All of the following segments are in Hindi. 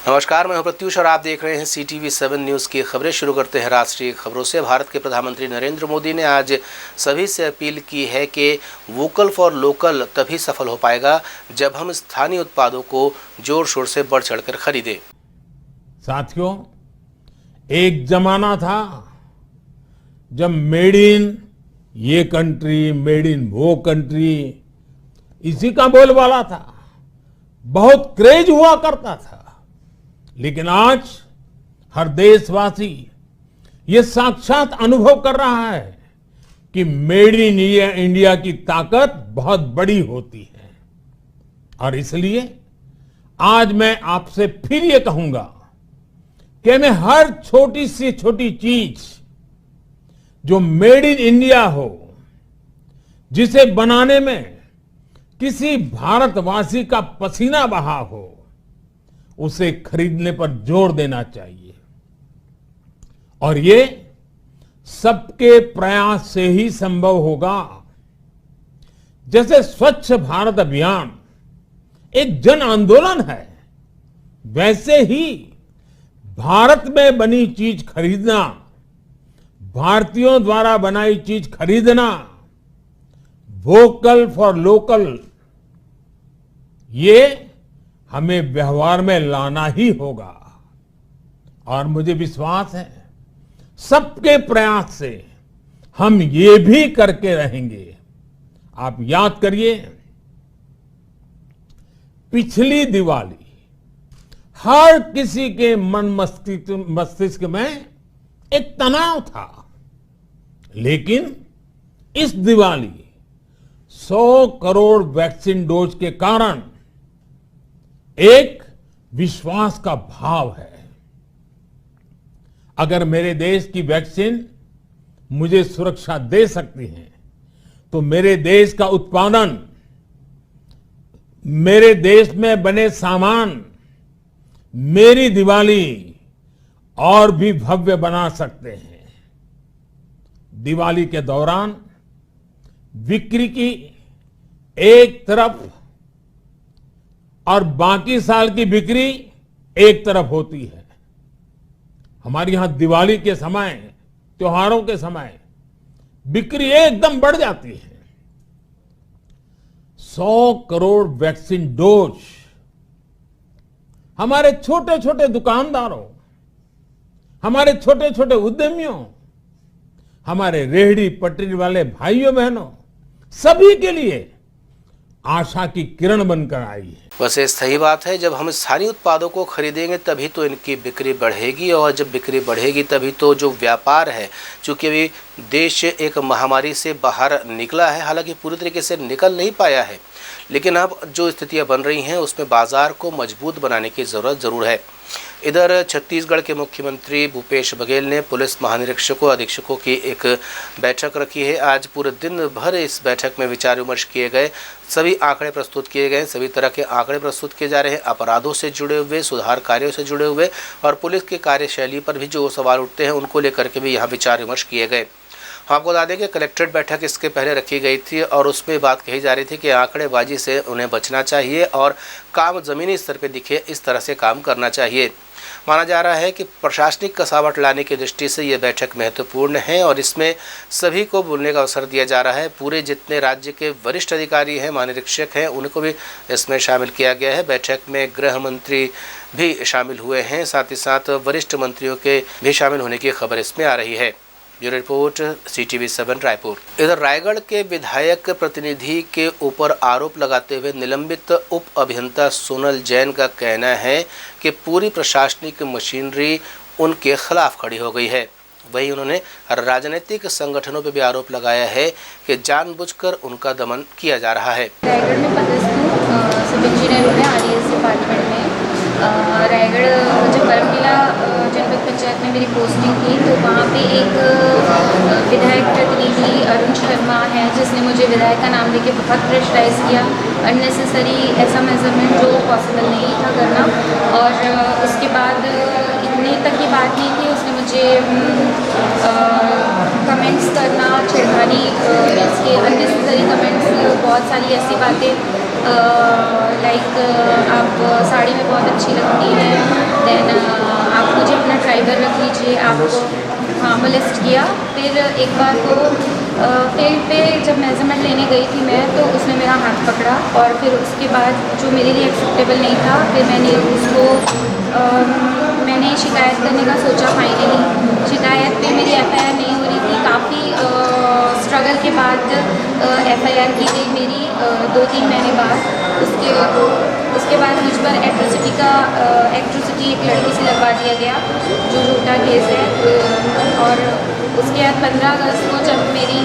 नमस्कार, मैं हूं प्रत्युष और आप देख रहे हैं CTV7 न्यूज़ की खबरें। शुरू करते हैं राष्ट्रीय खबरों से। भारत के प्रधानमंत्री नरेंद्र मोदी ने आज सभी से अपील की है कि वोकल फॉर लोकल तभी सफल हो पाएगा जब हम स्थानीय उत्पादों को जोर शोर से बढ़ चढ़कर खरीदें। साथियों, एक जमाना था जब मेड इन ये कंट्री, मेड इन वो कंट्री, इसी का बोलबाला था। बहुत क्रेज हुआ करता था। लेकिन आज हर देशवासी ये साक्षात अनुभव कर रहा है कि मेड इन इंडिया की ताकत बहुत बड़ी होती है। और इसलिए आज मैं आपसे फिर ये कहूंगा कि मैं हर छोटी से छोटी चीज जो मेड इन इंडिया हो, जिसे बनाने में किसी भारतवासी का पसीना बहा हो, उसे खरीदने पर जोर देना चाहिए। और ये सबके प्रयास से ही संभव होगा। जैसे स्वच्छ भारत अभियान एक जन आंदोलन है, वैसे ही भारत में बनी चीज खरीदना, भारतीयों द्वारा बनाई चीज खरीदना, वोकल फॉर लोकल, ये हमें व्यवहार में लाना ही होगा। और मुझे विश्वास है सबके प्रयास से हम ये भी करके रहेंगे। आप याद करिए, पिछली दिवाली हर किसी के मन मस्तिष्क में एक तनाव था, लेकिन इस दिवाली 100 करोड़ वैक्सीन डोज के कारण एक विश्वास का भाव है। अगर मेरे देश की वैक्सीन मुझे सुरक्षा दे सकती है, तो मेरे देश का उत्पादन, मेरे देश में बने सामान मेरी दिवाली और भी भव्य बना सकते हैं। दिवाली के दौरान बिक्री की एक तरफ और बाकी साल की बिक्री एक तरफ होती है। हमारे यहां दिवाली के समय, त्योहारों के समय बिक्री एकदम बढ़ जाती है। 100 करोड़ वैक्सीन डोज हमारे छोटे छोटे दुकानदारों, हमारे छोटे छोटे उद्यमियों, हमारे रेहड़ी पटरी वाले भाइयों बहनों, सभी के लिए आशा की किरण बनकर आई है। वैसे सही बात है, जब हम स्थानीय उत्पादों को खरीदेंगे तभी तो इनकी बिक्री बढ़ेगी, और जब बिक्री बढ़ेगी तभी तो जो व्यापार है, चूंकि अभी देश एक महामारी से बाहर निकला है, हालांकि पूरी तरीके से निकल नहीं पाया है, लेकिन अब जो स्थितियां बन रही हैं उसमें बाजार को मजबूत बनाने की ज़रूरत ज़रूर है। इधर छत्तीसगढ़ के मुख्यमंत्री भूपेश बघेल ने पुलिस महानिरीक्षकों अधीक्षकों की एक बैठक रखी है। आज पूरे दिन भर इस बैठक में विचार विमर्श किए गए, सभी आंकड़े प्रस्तुत किए गए, सभी तरह के आंकड़े प्रस्तुत किए जा रहे हैं, अपराधों से जुड़े हुए, सुधार कार्यों से जुड़े हुए, और पुलिस की कार्यशैली पर भी जो सवाल उठते हैं उनको लेकर के भी यहाँ विचार विमर्श किए गए। आपको बता दें कि कलेक्ट्रेट बैठक इसके पहले रखी गई थी और उसमें बात कही जा रही थी कि आंकड़ेबाजी से उन्हें बचना चाहिए और काम ज़मीनी स्तर पर दिखे इस तरह से काम करना चाहिए। माना जा रहा है कि प्रशासनिक कसावट लाने की दृष्टि से ये बैठक महत्वपूर्ण है और इसमें सभी को बोलने का अवसर दिया जा रहा है। पूरे जितने राज्य के वरिष्ठ अधिकारी हैं, महानिरीक्षक हैं, उनको भी इसमें शामिल किया गया है। बैठक में गृह मंत्री भी शामिल हुए हैं, साथ ही साथ वरिष्ठ मंत्रियों के भी शामिल होने की खबर इसमें आ रही है। Bureau report, CTV7 Raipur. इधर रायगढ़ के विधायक प्रतिनिधि के ऊपर आरोप लगाते हुए निलंबित उप अभियंता सोनल जैन का कहना है कि पूरी प्रशासनिक मशीनरी उनके खिलाफ खड़ी हो गई है। वहीं उन्होंने राजनीतिक संगठनों पर भी आरोप लगाया है कि जानबूझकर उनका दमन किया जा रहा है। रायगढ़ में पदस्थ सब इंजीनियर हैं RES डिपार्टमेंट में। रायगढ़ जब बरमलीला जनपद पंचायत में मेरी पोस्टिंग थी, तो वहाँ पे एक विधायक प्रतिनिधि अरुण शर्मा है, जिसने मुझे विधायक का नाम लेके बहुत प्रेशराइज किया, अननेसेसरी ऐसा मेजरमेंट जो पॉसिबल नहीं था करना। और उसके बाद इतने तक की बात नहीं थी, उसने मुझे कमेंट्स करना, छिड़खानी, इसके अननेसेसरी कमेंट्स, बहुत सारी ऐसी बातें लाइक आप साड़ी में बहुत अच्छी लगती है, देन आप मुझे अपना ड्राइवर रख लीजिए, आपको हाँ मोलेस्ट किया। फिर एक बार को फील्ड पे जब मेजरमेंट लेने गई थी मैं, तो उसने मेरा हाथ पकड़ा और फिर उसके बाद जो मेरे लिए एक्सेप्टेबल नहीं था, फिर मैंने उसको मैंने शिकायत करने का सोचा। फाइनली शिकायत पे मेरी एफआईआर नहीं हो रही थी। काफ़ी स्ट्रगल के बाद एफआईआर की गई मेरी 2-3 महीने बाद। उसके बाद मुझ पर एट्रोसिटी एक लड़की से लगवा दिया गया, जो झूठा केस है। और उसके बाद 15 अगस्त को जब मेरी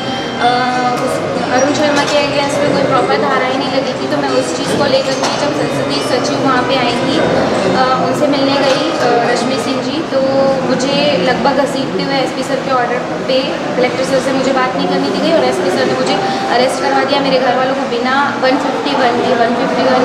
अरुण शर्मा के अगेंस्ट में कोई प्रॉपर धारा ही नहीं लगी थी, तो मैं उस चीज़ को लेकर के जब संसदीय सचिव वहाँ पे आई थी, उनसे मिलने गई रश्मि सिंह जी, तो मुझे लगभग घसीटते हुए एसपी सर के ऑर्डर पे कलेक्टर सर से मुझे बात नहीं करनी दी गई और एसपी सर ने मुझे अरेस्ट करवा दिया। मेरे घर वालों को बिना 151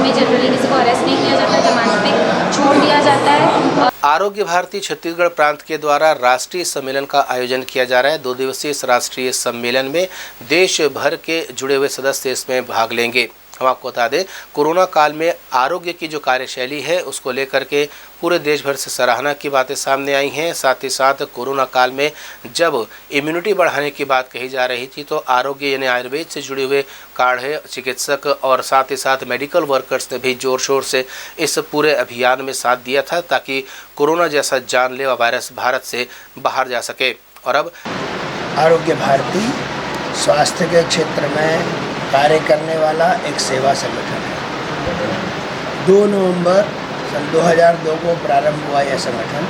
में जनरली किसी को अरेस्ट नहीं किया जाता, जमानत पे छोड़ दिया जाता है। आरोग्य भारती छत्तीसगढ़ प्रांत के द्वारा राष्ट्रीय सम्मेलन का आयोजन किया जा रहा है। 2 दिवसीय इस राष्ट्रीय सम्मेलन में देश भर के जुड़े हुए सदस्य इसमें भाग लेंगे। हम आपको बता दें, कोरोना काल में आरोग्य की जो कार्यशैली है उसको लेकर के पूरे देश भर से सराहना की बातें सामने आई हैं। साथ ही साथ कोरोना काल में जब इम्यूनिटी बढ़ाने की बात कही जा रही थी, तो आरोग्य यानी आयुर्वेद से जुड़े हुए काढ़े चिकित्सक और साथ ही साथ मेडिकल वर्कर्स ने भी जोर शोर से इस पूरे अभियान में साथ दिया था, ताकि कोरोना जैसा जानलेवा वायरस भारत से बाहर जा सके। और अब आरोग्य भारती स्वास्थ्य के क्षेत्र में कार्य करने वाला एक सेवा संगठन है। 2 नवंबर सन 2002 को प्रारंभ हुआ यह संगठन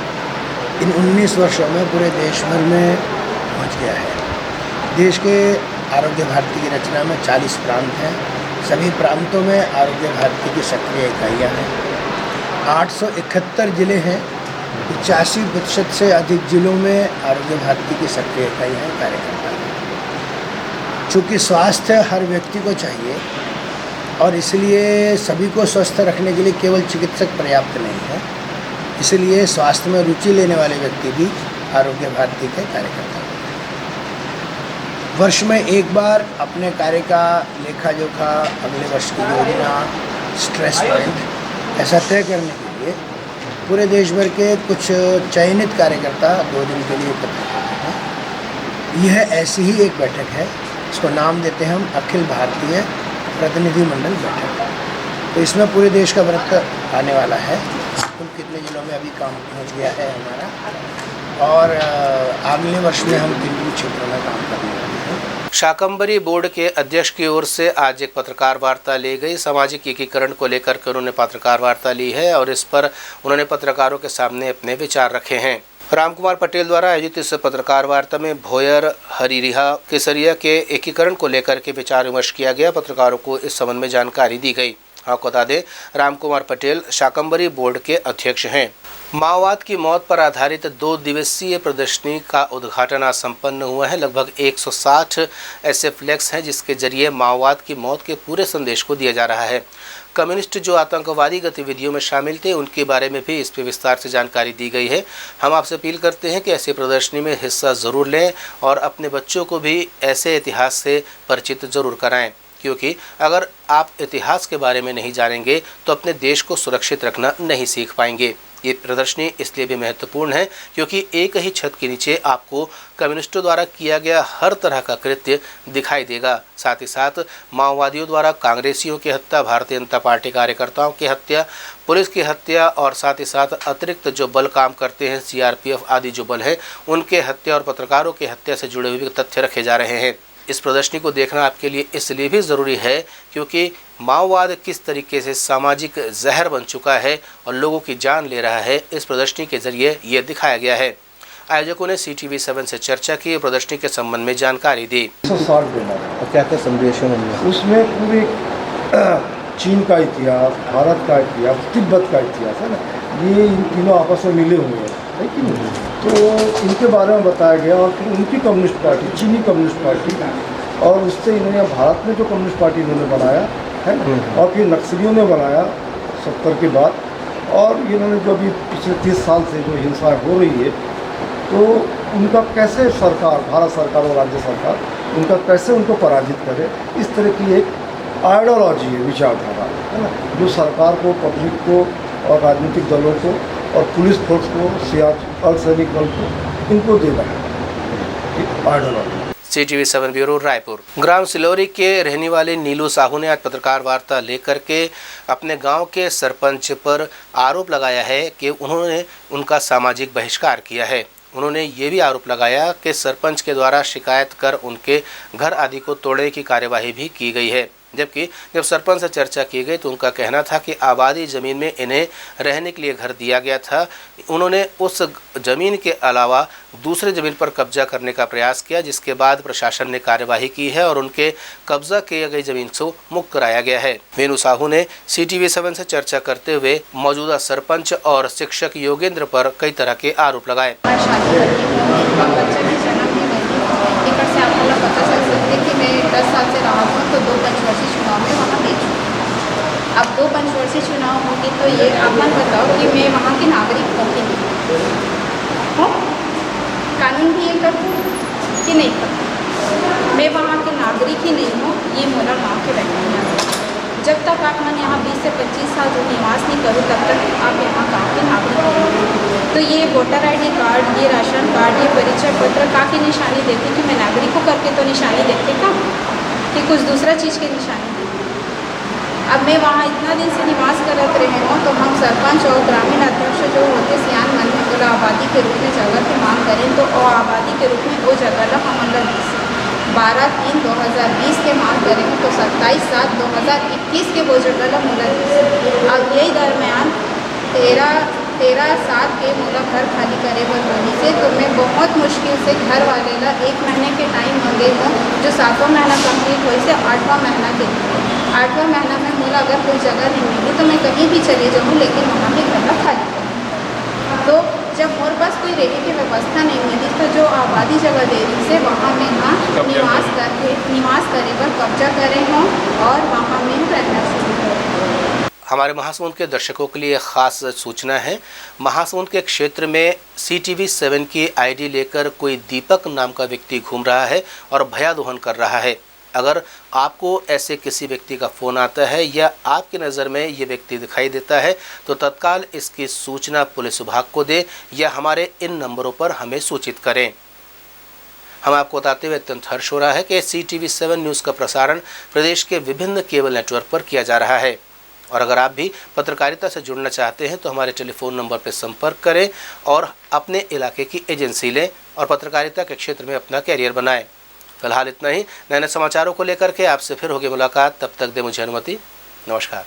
इन 19 वर्षों में पूरे देश भर में पहुंच गया है। देश के आरोग्य भारती की रचना में 40 प्रांत हैं। सभी प्रांतों में आरोग्य भारती की सक्रिय इकाइयाँ हैं। 871 ज़िले हैं। 85% से अधिक जिलों में आरोग्य भारती की सक्रिय इकाइयाँ कार्यकर्ता हैं। चूँकि स्वास्थ्य हर व्यक्ति को चाहिए और इसलिए सभी को स्वस्थ रखने के लिए केवल चिकित्सक पर्याप्त नहीं है, इसलिए स्वास्थ्य में रुचि लेने वाले व्यक्ति भी आरोग्य भारती के कार्यकर्ता हैं। वर्ष में एक बार अपने कार्य का लेखा जोखा, अगले वर्ष की योजना, स्ट्रेस पॉइंट ऐसा तय करने के लिए पूरे देश भर के कुछ चयनित कार्यकर्ता 2 दिन के लिए एकत्र होते हैं। यह ऐसी ही एक बैठक है, इसको नाम देते हैं हम अखिल भारतीय प्रतिनिधिमंडल बैठक। तो इसमें पूरे देश का वृत्त आने वाला है। कुल कितने जिलों में अभी काम पहुंच गया है हमारा, और अगले वर्ष में हम किन क्षेत्रों में काम करने वाले हैं। शाकंभरी बोर्ड के अध्यक्ष की ओर से आज एक पत्रकार वार्ता ली गई। सामाजिक एकीकरण को लेकर के उन्होंने पत्रकार वार्ता ली है और इस पर उन्होंने पत्रकारों के सामने अपने विचार रखे हैं। रामकुमार पटेल द्वारा आयोजित इस पत्रकार वार्ता में भोयर, हरिरिहा, केसरिया के एकीकरण को लेकर के विचार विमर्श किया गया। पत्रकारों को इस संबंध में जानकारी दी गई। आपको बता दें, रामकुमार पटेल शाकंभरी बोर्ड के अध्यक्ष हैं। माओवाद की मौत पर आधारित 2 दिवसीय प्रदर्शनी का उद्घाटन आज संपन्न हुआ है। लगभग 160 ऐसे फ्लैक्स हैं जिसके जरिए माओवाद की मौत के पूरे संदेश को दिया जा रहा है। कम्युनिस्ट जो आतंकवादी गतिविधियों में शामिल थे उनके बारे में भी इस पर विस्तार से जानकारी दी गई है। हम आपसे अपील करते हैं कि ऐसी प्रदर्शनी में हिस्सा ज़रूर लें और अपने बच्चों को भी ऐसे इतिहास से परिचित ज़रूर कराएं, क्योंकि अगर आप इतिहास के बारे में नहीं जानेंगे तो अपने देश को सुरक्षित रखना नहीं सीख पाएंगे। ये प्रदर्शनी इसलिए भी महत्वपूर्ण है क्योंकि एक ही छत के नीचे आपको कम्युनिस्टों द्वारा किया गया हर तरह का कृत्य दिखाई देगा। साथ ही साथ माओवादियों द्वारा कांग्रेसियों की हत्या, भारतीय जनता पार्टी कार्यकर्ताओं की हत्या, पुलिस की हत्या और साथ ही साथ अतिरिक्त जो बल काम करते हैं, सीआरपीएफ आदि जो बल है, उनके हत्या और पत्रकारों की हत्या से जुड़े हुए तथ्य रखे जा रहे हैं। इस प्रदर्शनी को देखना आपके लिए इसलिए भी ज़रूरी है क्योंकि माओवाद किस तरीके से सामाजिक जहर बन चुका है और लोगों की जान ले रहा है, इस प्रदर्शनी के जरिए ये दिखाया गया है। आयोजकों ने CTV7 से चर्चा की, प्रदर्शनी के संबंध में जानकारी दी। क्या क्या संदेश है उसमें? पूरे चीन का इतिहास, भारत का इतिहास, तिब्बत का इतिहास है ना, ये इन तीनों आपस में मिले हुए हैं, है कि नहीं? तो इनके बारे में बताया गया और फिर उनकी कम्युनिस्ट पार्टी, चीनी कम्युनिस्ट पार्टी, और उससे इन्होंने भारत में जो कम्युनिस्ट पार्टी इन्होंने बनाया है ना, और फिर नक्सलियों ने बनाया 70 के बाद, और इन्होंने जो अभी पिछले 30 साल से जो हिंसा हो रही है, तो उनका कैसे सरकार, भारत सरकार और राज्य सरकार उनका कैसे उनको पराजित करे, इस तरह की एक आइडियोलॉजी है, विचारधारा है ना, जो सरकार को, पब्लिक को और राजनीतिक दलों को और पुलिस फोर्स को, अर्धसैनिक बल को, इनको देना है ऑर्डर। CTV7 bureau Raipur. ग्राम सिलोरी के रहने वाले नीलू साहू ने आज पत्रकार वार्ता लेकर के अपने गांव के सरपंच पर आरोप लगाया है कि उन्होंने उनका सामाजिक बहिष्कार किया है। उन्होंने ये भी आरोप लगाया कि सरपंच के द्वारा शिकायत कर उनके घर आदि को तोड़ने की कार्यवाही भी की गई है। जबकि जब सरपंच से चर्चा की गई तो उनका कहना था कि आबादी ज़मीन में इन्हें रहने के लिए घर दिया गया था। उन्होंने उस ज़मीन के अलावा दूसरे ज़मीन पर कब्जा करने का प्रयास किया, जिसके बाद प्रशासन ने कार्यवाही की है और उनके कब्जा की गई ज़मीन से मुक्त कराया गया है। वेणु साहू ने CTV7 से चर्चा करते हुए मौजूदा सरपंच और शिक्षक योगेंद्र पर कई तरह के आरोप लगाए। तो 2 पंचवर्षीय चुनाव में वहाँ गई। अब 2 पंचवर्षीय चुनाव होंगे तो ये आप मन बताओ कि मैं वहाँ की नागरिक हूँ कि नहीं हूँ? कानून भी ये करती कि नहीं करती? मैं वहाँ के नागरिक ही नहीं हूँ, ये मोला गाँव के बैठना है। जब तक आप मन यहाँ 20 से 25 साल जो निवास नहीं करो तब तक आप यहाँ गाँव के नागरिक नहीं। तो ये वोटर ID कार्ड, ये राशन कार्ड, ये परिचय पत्र का की निशानी देते कि मैं नागरिक को करके तो निशानी देते का कि कुछ दूसरा चीज़ की निशानी दी। अब मैं वहाँ इतना दिन से निवास करते रहे हूँ तो हम सरपंच और ग्रामीण अध्यक्ष जो होते सियान मन में बोला आबादी के रूप में जगह की मांग करें तो और आबादी के रूप में वो जगह ला हम 12/3/2020 के मांग करें तो 27/7/2021 के वो जगह ला मूला। अब यही दरमियान 13/7 के मूला घर खाली करे बोली से तो मैं बहुत मुश्किल से घर वाले ला 1 महीने के टाइम मांगे हूँ, जो 7वां महीना कंप्लीट हुई से 8वां महीना के 8वां महीना में मूला अगर कोई जगह नहीं मिली तो मैं कहीं भी चले जाऊँ, लेकिन वहाँ के घर ला खाली करूँ। तो जब और बस कोई रहने की व्यवस्था नहीं मिली तो जो आबादी जगह दे रही से वहाँ में निवास करे पर कब्जा करे हों और वहाँ में रहना शुरू करें। हमारे महासमुंद के दर्शकों के लिए खास सूचना है। महासमुंद के क्षेत्र में CTV7 की ID लेकर कोई दीपक नाम का व्यक्ति घूम रहा है और भयादोहन कर रहा है। अगर आपको ऐसे किसी व्यक्ति का फ़ोन आता है या आपकी नज़र में ये व्यक्ति दिखाई देता है तो तत्काल इसकी सूचना पुलिस विभाग को दें या हमारे इन नंबरों पर हमें सूचित करें। हम आपको बताते हुए अत्यंत हर्ष हो रहा है कि CTV7 न्यूज़ का प्रसारण प्रदेश के विभिन्न केबल नेटवर्क पर किया जा रहा है। और अगर आप भी पत्रकारिता से जुड़ना चाहते हैं तो हमारे टेलीफोन नंबर पर संपर्क करें और अपने इलाके की एजेंसी लें और पत्रकारिता के क्षेत्र में अपना कैरियर बनाएं। फिलहाल इतना ही। नए नए समाचारों को लेकर के आपसे फिर होगी मुलाकात, तब तक दे मुझे अनुमति। नमस्कार।